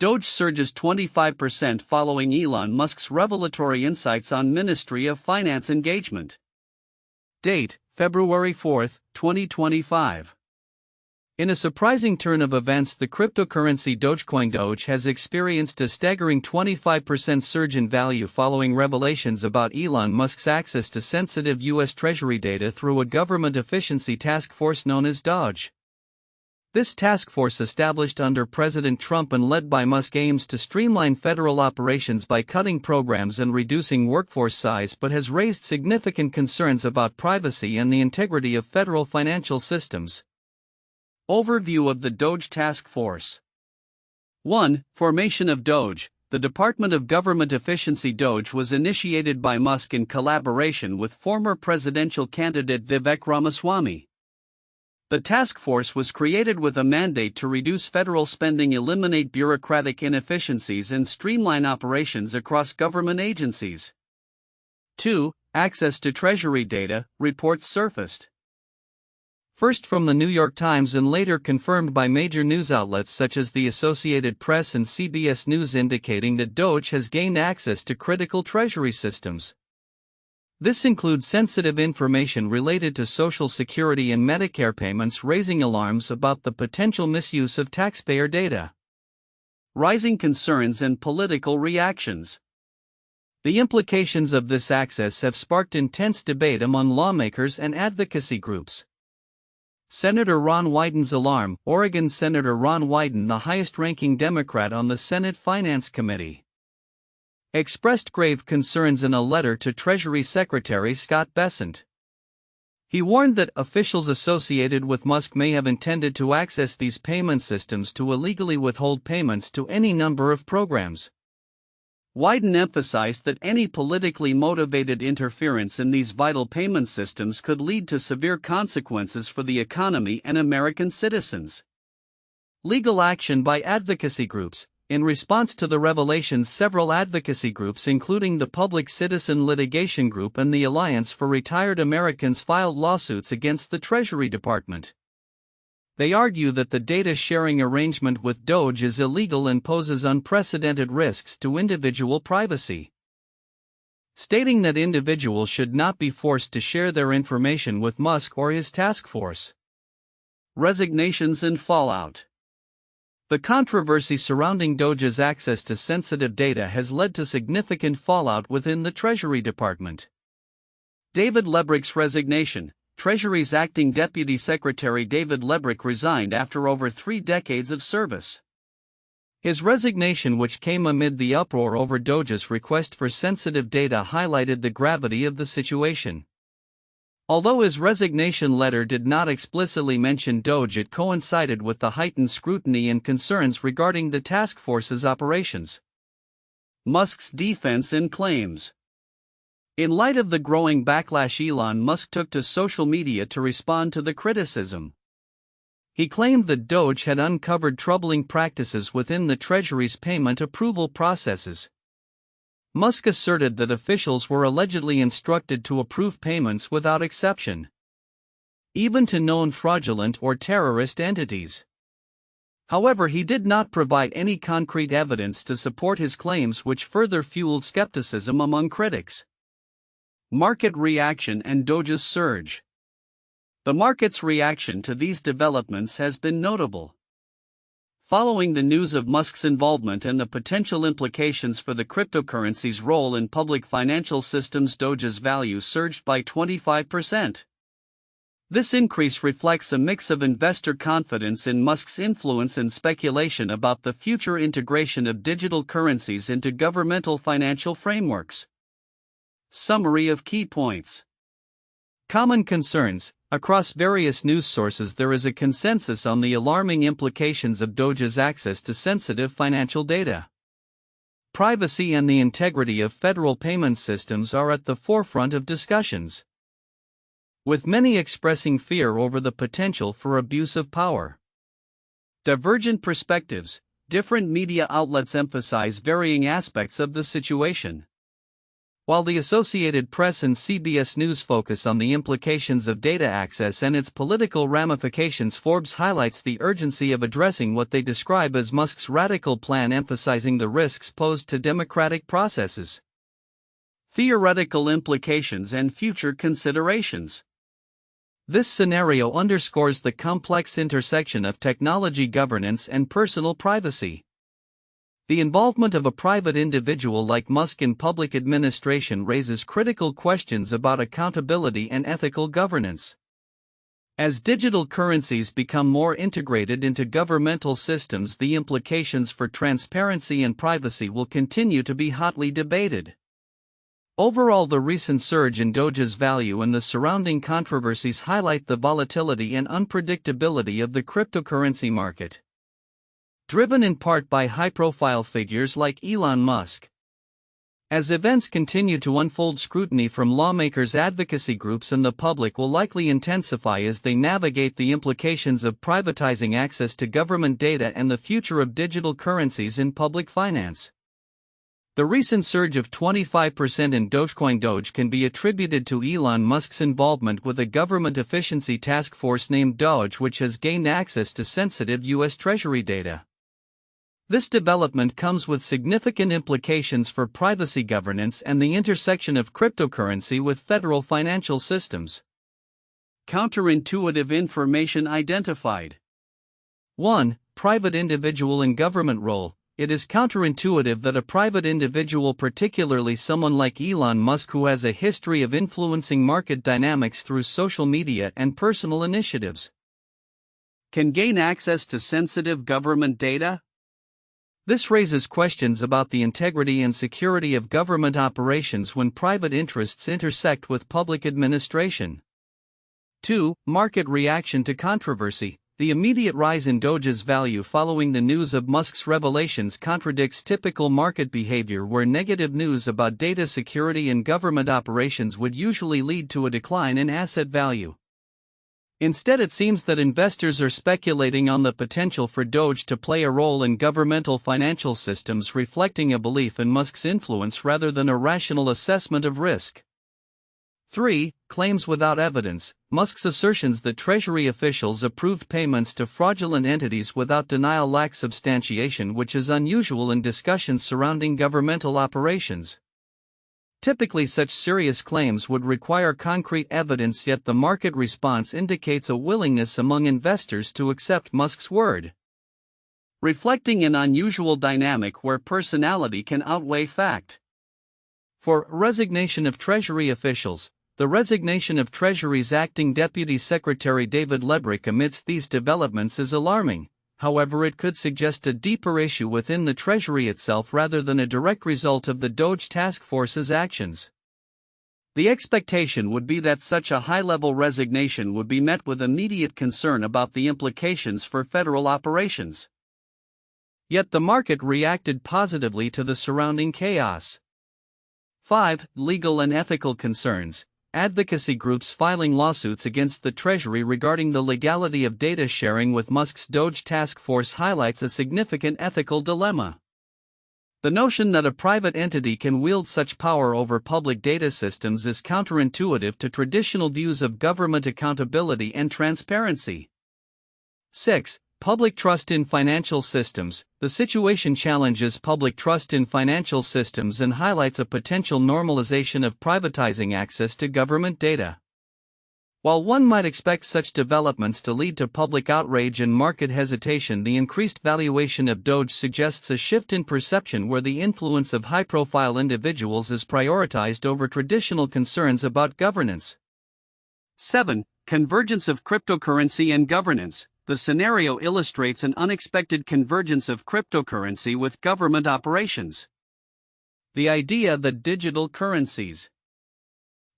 Doge surges 25% following Elon Musk's revelatory insights on Ministry of Finance engagement. Date, February 4, 2025. In a surprising turn of events, the cryptocurrency Dogecoin Doge has experienced a staggering 25% surge in value following revelations about Elon Musk's access to sensitive U.S. Treasury data through a government efficiency task force known as DOGE. This task force, established under President Trump and led by Musk, aims to streamline federal operations by cutting programs and reducing workforce size, but has raised significant concerns about privacy and the integrity of federal financial systems. Overview of the DOGE Task Force. 1. Formation of DOGE. The Department of Government Efficiency DOGE was initiated by Musk in collaboration with former presidential candidate Vivek Ramaswamy. The task force was created with a mandate to reduce federal spending, eliminate bureaucratic inefficiencies, and streamline operations across government agencies. 2. Access to Treasury data, reports surfaced. First from the New York Times and later confirmed by major news outlets such as the Associated Press and CBS News, indicating that DOGE has gained access to critical Treasury systems. This includes sensitive information related to Social Security and Medicare payments, raising alarms about the potential misuse of taxpayer data. Rising concerns and political reactions. The implications of this access have sparked intense debate among lawmakers and advocacy groups. Senator Ron Wyden's alarm. Oregon Senator Ron Wyden, the highest-ranking Democrat on the Senate Finance Committee, expressed grave concerns in a letter to Treasury Secretary Scott Bessent. He warned that officials associated with Musk may have intended to access these payment systems to illegally withhold payments to any number of programs. Wyden emphasized that any politically motivated interference in these vital payment systems could lead to severe consequences for the economy and American citizens. Legal action by advocacy groups. In response to the revelations, several advocacy groups, including the Public Citizen Litigation Group and the Alliance for Retired Americans, filed lawsuits against the Treasury Department. They argue that the data-sharing arrangement with DOGE is illegal and poses unprecedented risks to individual privacy, stating that individuals should not be forced to share their information with Musk or his task force. Resignations and fallout. The controversy surrounding DOGE's access to sensitive data has led to significant fallout within the Treasury Department. David Lebrick's resignation. Treasury's acting Deputy Secretary David Lebrick resigned after over 3 decades of service. His resignation, which came amid the uproar over DOGE's request for sensitive data, highlighted the gravity of the situation. Although his resignation letter did not explicitly mention DOGE, it coincided with the heightened scrutiny and concerns regarding the task force's operations. Musk's defense and claims. In light of the growing backlash, Elon Musk took to social media to respond to the criticism. He claimed that DOGE had uncovered troubling practices within the Treasury's payment approval processes. Musk asserted that officials were allegedly instructed to approve payments without exception, even to known fraudulent or terrorist entities. However, he did not provide any concrete evidence to support his claims, which further fueled skepticism among critics. Market reaction and DOGE's surge. The market's reaction to these developments has been notable. Following the news of Musk's involvement and the potential implications for the cryptocurrency's role in public financial systems, DOGE's value surged by 25%. This increase reflects a mix of investor confidence in Musk's influence and speculation about the future integration of digital currencies into governmental financial frameworks. Summary of key points. Common concerns. Across various news sources, there is a consensus on the alarming implications of DOGE's access to sensitive financial data. Privacy and the integrity of federal payment systems are at the forefront of discussions, with many expressing fear over the potential for abuse of power. Divergent perspectives. Different media outlets emphasize varying aspects of the situation. While the Associated Press and CBS News focus on the implications of data access and its political ramifications, Forbes highlights the urgency of addressing what they describe as Musk's radical plan, emphasizing the risks posed to democratic processes, theoretical implications, and future considerations. This scenario underscores the complex intersection of technology governance and personal privacy. The involvement of a private individual like Musk in public administration raises critical questions about accountability and ethical governance. As digital currencies become more integrated into governmental systems, the implications for transparency and privacy will continue to be hotly debated. Overall, the recent surge in Doge's value and the surrounding controversies highlight the volatility and unpredictability of the cryptocurrency market, driven in part by high-profile figures like Elon Musk. As events continue to unfold, scrutiny from lawmakers, advocacy groups, and the public will likely intensify as they navigate the implications of privatizing access to government data and the future of digital currencies in public finance. The recent surge of 25% in Dogecoin Doge can be attributed to Elon Musk's involvement with a government efficiency task force named DOGE, which has gained access to sensitive U.S. Treasury data. This development comes with significant implications for privacy governance and the intersection of cryptocurrency with federal financial systems. Counterintuitive information identified. 1. Private individual in government role. It is counterintuitive that a private individual, particularly someone like Elon Musk who has a history of influencing market dynamics through social media and personal initiatives, can gain access to sensitive government data. This raises questions about the integrity and security of government operations when private interests intersect with public administration. 2. Market reaction to controversy. The immediate rise in Doge's value following the news of Musk's revelations contradicts typical market behavior, where negative news about data security and government operations would usually lead to a decline in asset value. Instead, it seems that investors are speculating on the potential for Doge to play a role in governmental financial systems, reflecting a belief in Musk's influence rather than a rational assessment of risk. 3. Claims without evidence. Musk's assertions that Treasury officials approved payments to fraudulent entities without denial lack substantiation, which is unusual in discussions surrounding governmental operations. Typically, such serious claims would require concrete evidence, yet the market response indicates a willingness among investors to accept Musk's word, reflecting an unusual dynamic where personality can outweigh fact. 4. Resignation of Treasury officials. The resignation of Treasury's acting Deputy Secretary David Lebrick amidst these developments is alarming. However, it could suggest a deeper issue within the Treasury itself rather than a direct result of the Doge task force's actions. The expectation would be that such a high-level resignation would be met with immediate concern about the implications for federal operations. Yet the market reacted positively to the surrounding chaos. 5. Legal and ethical concerns. Advocacy groups filing lawsuits against the Treasury regarding the legality of data sharing with Musk's Doge task force highlights a significant ethical dilemma. The notion that a private entity can wield such power over public data systems is counterintuitive to traditional views of government accountability and transparency. 6. Public trust in financial systems. The situation challenges public trust in financial systems and highlights a potential normalization of privatizing access to government data. While one might expect such developments to lead to public outrage and market hesitation, the increased valuation of Doge suggests a shift in perception where the influence of high-profile individuals is prioritized over traditional concerns about governance. 7. Convergence of cryptocurrency and governance. The scenario illustrates an unexpected convergence of cryptocurrency with government operations. The idea that digital currencies,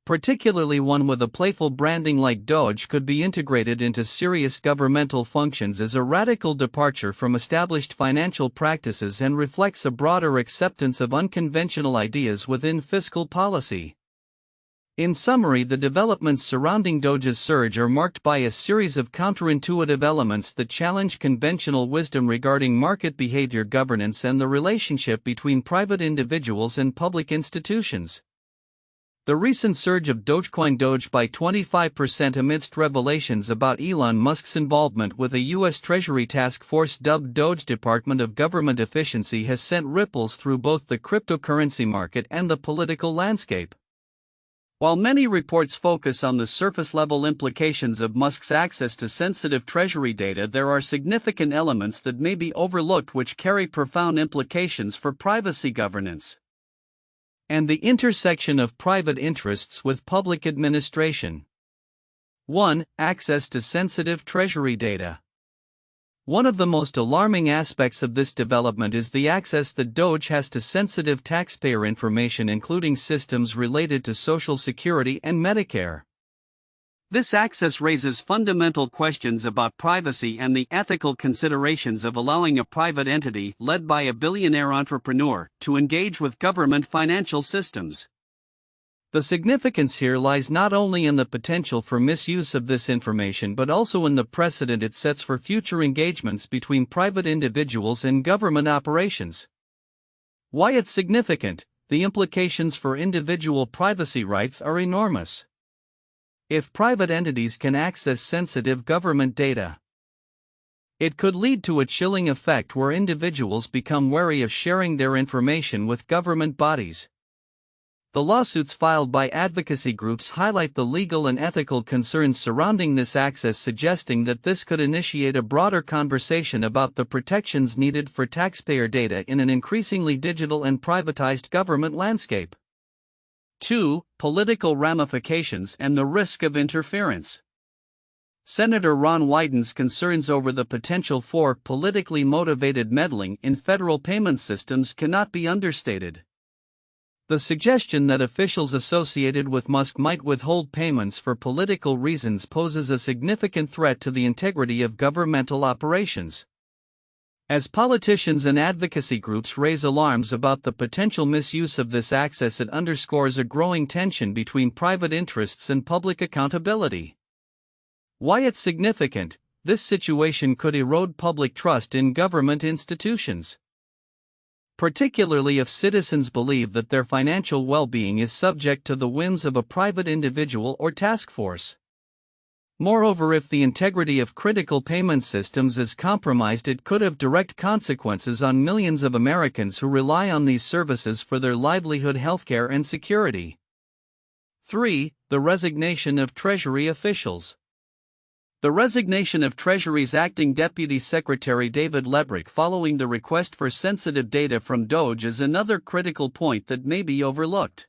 particularly one with a playful branding like Doge, could be integrated into serious governmental functions is a radical departure from established financial practices and reflects a broader acceptance of unconventional ideas within fiscal policy. In summary, the developments surrounding Doge's surge are marked by a series of counterintuitive elements that challenge conventional wisdom regarding market behavior, governance, and the relationship between private individuals and public institutions. The recent surge of Dogecoin Doge by 25% amidst revelations about Elon Musk's involvement with a U.S. Treasury task force dubbed DOGE Department of Government Efficiency has sent ripples through both the cryptocurrency market and the political landscape. While many reports focus on the surface-level implications of Musk's access to sensitive Treasury data, there are significant elements that may be overlooked which carry profound implications for privacy governance and the intersection of private interests with public administration. 1. Access to sensitive Treasury data. One of the most alarming aspects of this development is the access that DOGE has to sensitive taxpayer information, including systems related to Social Security and Medicare. This access raises fundamental questions about privacy and the ethical considerations of allowing a private entity, led by a billionaire entrepreneur, to engage with government financial systems. The significance here lies not only in the potential for misuse of this information but also in the precedent it sets for future engagements between private individuals and government operations. Why it's significant: the implications for individual privacy rights are enormous. If private entities can access sensitive government data, it could lead to a chilling effect where individuals become wary of sharing their information with government bodies. The lawsuits filed by advocacy groups highlight the legal and ethical concerns surrounding this access, suggesting that this could initiate a broader conversation about the protections needed for taxpayer data in an increasingly digital and privatized government landscape. 2. Political ramifications and the risk of interference. Senator Ron Wyden's concerns over the potential for politically motivated meddling in federal payment systems cannot be understated. The suggestion that officials associated with Musk might withhold payments for political reasons poses a significant threat to the integrity of governmental operations. As politicians and advocacy groups raise alarms about the potential misuse of this access, it underscores a growing tension between private interests and public accountability. Why it's significant: this situation could erode public trust in government institutions, particularly if citizens believe that their financial well-being is subject to the whims of a private individual or task force. Moreover, if the integrity of critical payment systems is compromised, it could have direct consequences on millions of Americans who rely on these services for their livelihood, healthcare, and security. 3. The resignation of Treasury officials. The resignation of Treasury's acting Deputy Secretary David Lebrick following the request for sensitive data from DOGE is another critical point that may be overlooked.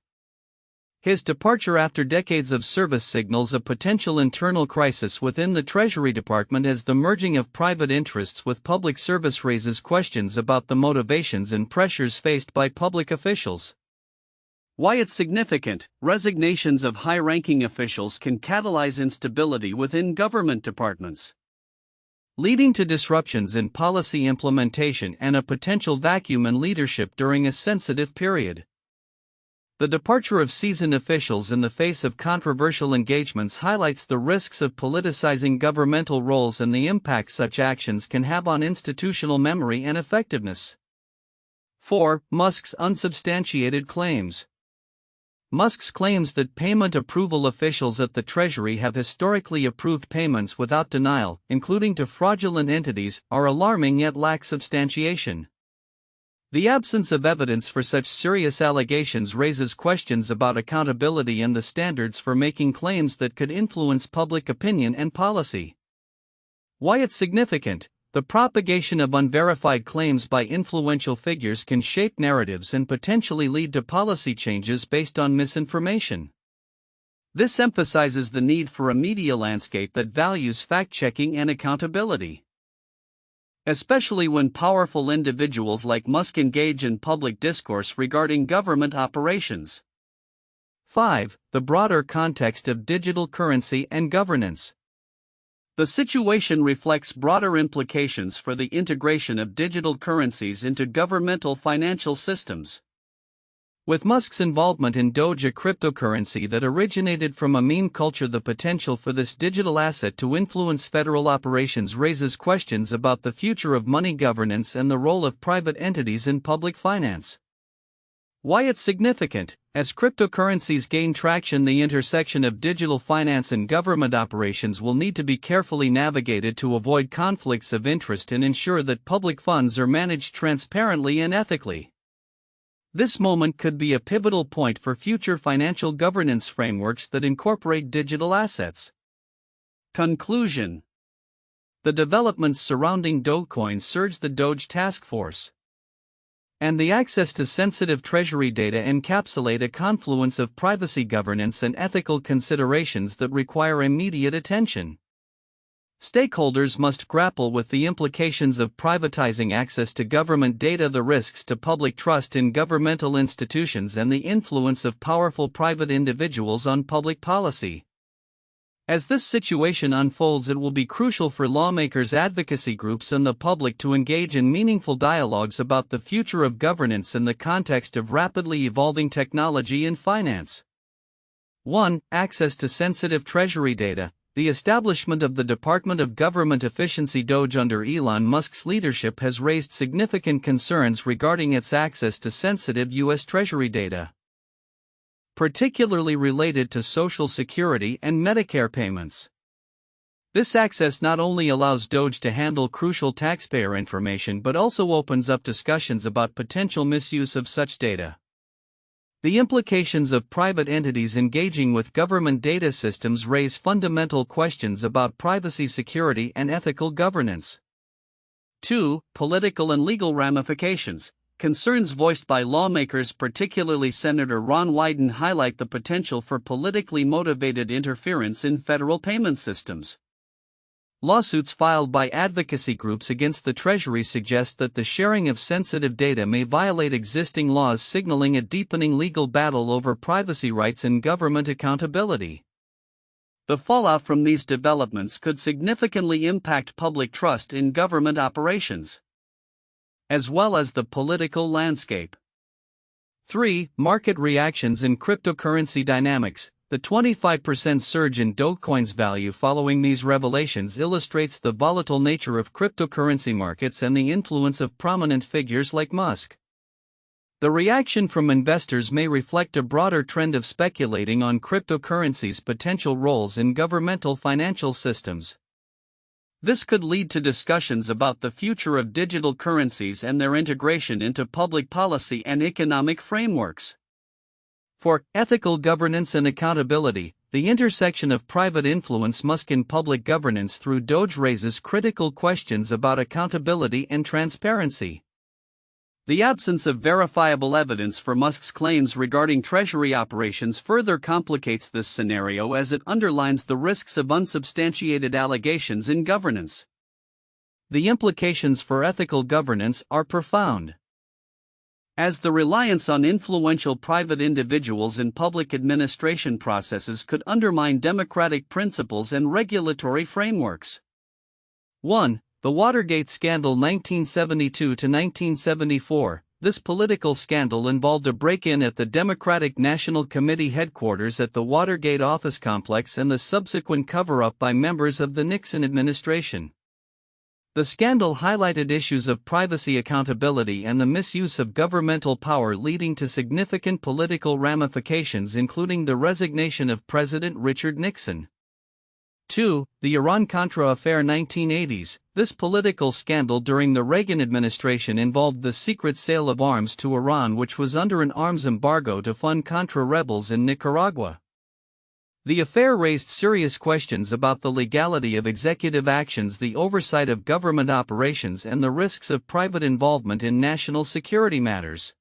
His departure after decades of service signals a potential internal crisis within the Treasury Department, as the merging of private interests with public service raises questions about the motivations and pressures faced by public officials. Why it's significant: resignations of high-ranking officials can catalyze instability within government departments, leading to disruptions in policy implementation and a potential vacuum in leadership during a sensitive period. The departure of seasoned officials in the face of controversial engagements highlights the risks of politicizing governmental roles and the impact such actions can have on institutional memory and effectiveness. 4. Musk's unsubstantiated claims. Musk's claims that payment approval officials at the Treasury have historically approved payments without denial, including to fraudulent entities, are alarming yet lack substantiation. The absence of evidence for such serious allegations raises questions about accountability and the standards for making claims that could influence public opinion and policy. Why it's significant: the propagation of unverified claims by influential figures can shape narratives and potentially lead to policy changes based on misinformation. This emphasizes the need for a media landscape that values fact-checking and accountability, especially when powerful individuals like Musk engage in public discourse regarding government operations. 5. The broader context of digital currency and governance. The situation reflects broader implications for the integration of digital currencies into governmental financial systems. With Musk's involvement in DOGE, a cryptocurrency that originated from a meme culture, the potential for this digital asset to influence federal operations raises questions about the future of money governance and the role of private entities in public finance. Why it's significant. As cryptocurrencies gain traction, the intersection of digital finance and government operations will need to be carefully navigated to avoid conflicts of interest and ensure that public funds are managed transparently and ethically. This moment could be a pivotal point for future financial governance frameworks that incorporate digital assets. Conclusion. The developments surrounding Dogecoin surge the DOGE task force, and the access to sensitive Treasury data encapsulate a confluence of privacy governance and ethical considerations that require immediate attention. Stakeholders must grapple with the implications of privatizing access to government data, the risks to public trust in governmental institutions, and the influence of powerful private individuals on public policy. As this situation unfolds, it will be crucial for lawmakers, advocacy groups, and the public to engage in meaningful dialogues about the future of governance in the context of rapidly evolving technology in finance. 1. Access to sensitive Treasury data. The establishment of the Department of Government Efficiency DOGE under Elon Musk's leadership has raised significant concerns regarding its access to sensitive U.S. Treasury data, particularly related to Social Security and Medicare payments. This access not only allows DOGE to handle crucial taxpayer information but also opens up discussions about potential misuse of such data. The implications of private entities engaging with government data systems raise fundamental questions about privacy, security, and ethical governance. 2. Political and legal ramifications. Concerns voiced by lawmakers, particularly Senator Ron Wyden, highlight the potential for politically motivated interference in federal payment systems. Lawsuits filed by advocacy groups against the Treasury suggest that the sharing of sensitive data may violate existing laws, signaling a deepening legal battle over privacy rights and government accountability. The fallout from these developments could significantly impact public trust in government operations, as well as the political landscape. 3. Market reactions in cryptocurrency dynamics. The 25% surge in Dogecoin's value following these revelations illustrates the volatile nature of cryptocurrency markets and the influence of prominent figures like Musk. The reaction from investors may reflect a broader trend of speculating on cryptocurrencies' potential roles in governmental financial systems. This could lead to discussions about the future of digital currencies and their integration into public policy and economic frameworks. For ethical governance and accountability, the intersection of private influence Musk in public governance through DOGE raises critical questions about accountability and transparency. The absence of verifiable evidence for Musk's claims regarding Treasury operations further complicates this scenario, as it underlines the risks of unsubstantiated allegations in governance. The implications for ethical governance are profound, as the reliance on influential private individuals in public administration processes could undermine democratic principles and regulatory frameworks. 1. The Watergate Scandal 1972 to 1974. This political scandal involved a break-in at the Democratic National Committee headquarters at the Watergate office complex and the subsequent cover-up by members of the Nixon administration. The scandal highlighted issues of privacy, accountability, and the misuse of governmental power, leading to significant political ramifications, including the resignation of President Richard Nixon. 2. The Iran-Contra Affair 1980s. This political scandal during the Reagan administration involved the secret sale of arms to Iran, which was under an arms embargo to fund Contra rebels in Nicaragua. The affair raised serious questions about the legality of executive actions, the oversight of government operations, and the risks of private involvement in national security matters,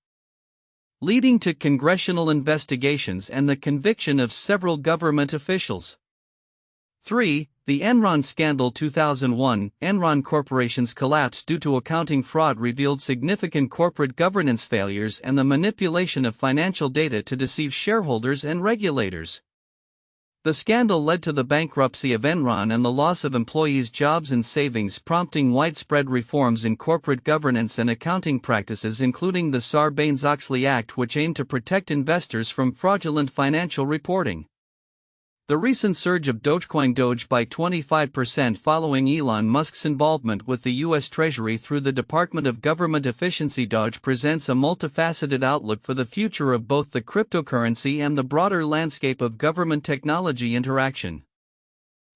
leading to congressional investigations and the conviction of several government officials. 3. The Enron Scandal 2001. Enron Corporation's collapse due to accounting fraud revealed significant corporate governance failures and the manipulation of financial data to deceive shareholders and regulators. The scandal led to the bankruptcy of Enron and the loss of employees' jobs and savings, prompting widespread reforms in corporate governance and accounting practices, including the Sarbanes-Oxley Act, which aimed to protect investors from fraudulent financial reporting. The recent surge of Dogecoin Doge by 25% following Elon Musk's involvement with the U.S. Treasury through the Department of Government Efficiency DOGE presents a multifaceted outlook for the future of both the cryptocurrency and the broader landscape of government technology interaction.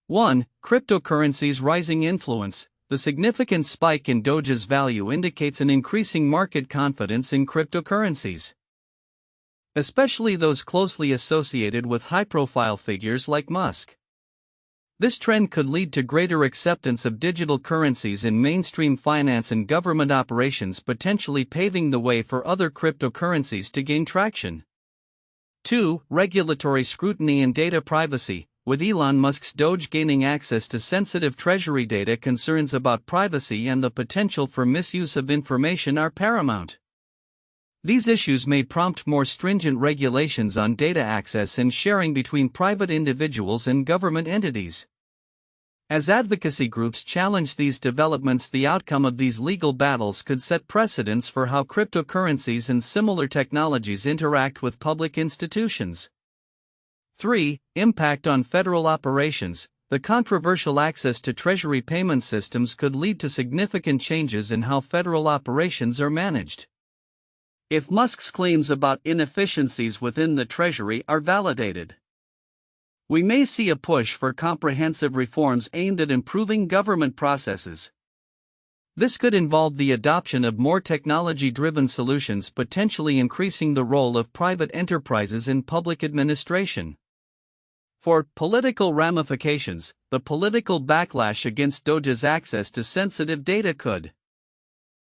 1. Cryptocurrency's rising influence. The significant spike in Doge's value indicates an increasing market confidence in cryptocurrencies, especially those closely associated with high-profile figures like Musk. This trend could lead to greater acceptance of digital currencies in mainstream finance and government operations, potentially paving the way for other cryptocurrencies to gain traction. 2. Regulatory scrutiny and data privacy. With Elon Musk's Doge gaining access to sensitive Treasury data, concerns about privacy and the potential for misuse of information are paramount. These issues may prompt more stringent regulations on data access and sharing between private individuals and government entities. As advocacy groups challenge these developments, the outcome of these legal battles could set precedents for how cryptocurrencies and similar technologies interact with public institutions. 3. Impact on federal operations. The controversial access to Treasury payment systems could lead to significant changes in how federal operations are managed. If Musk's claims about inefficiencies within the Treasury are validated, we may see a push for comprehensive reforms aimed at improving government processes. This could involve the adoption of more technology-driven solutions, potentially increasing the role of private enterprises in public administration. For political ramifications, the political backlash against Doge's access to sensitive data could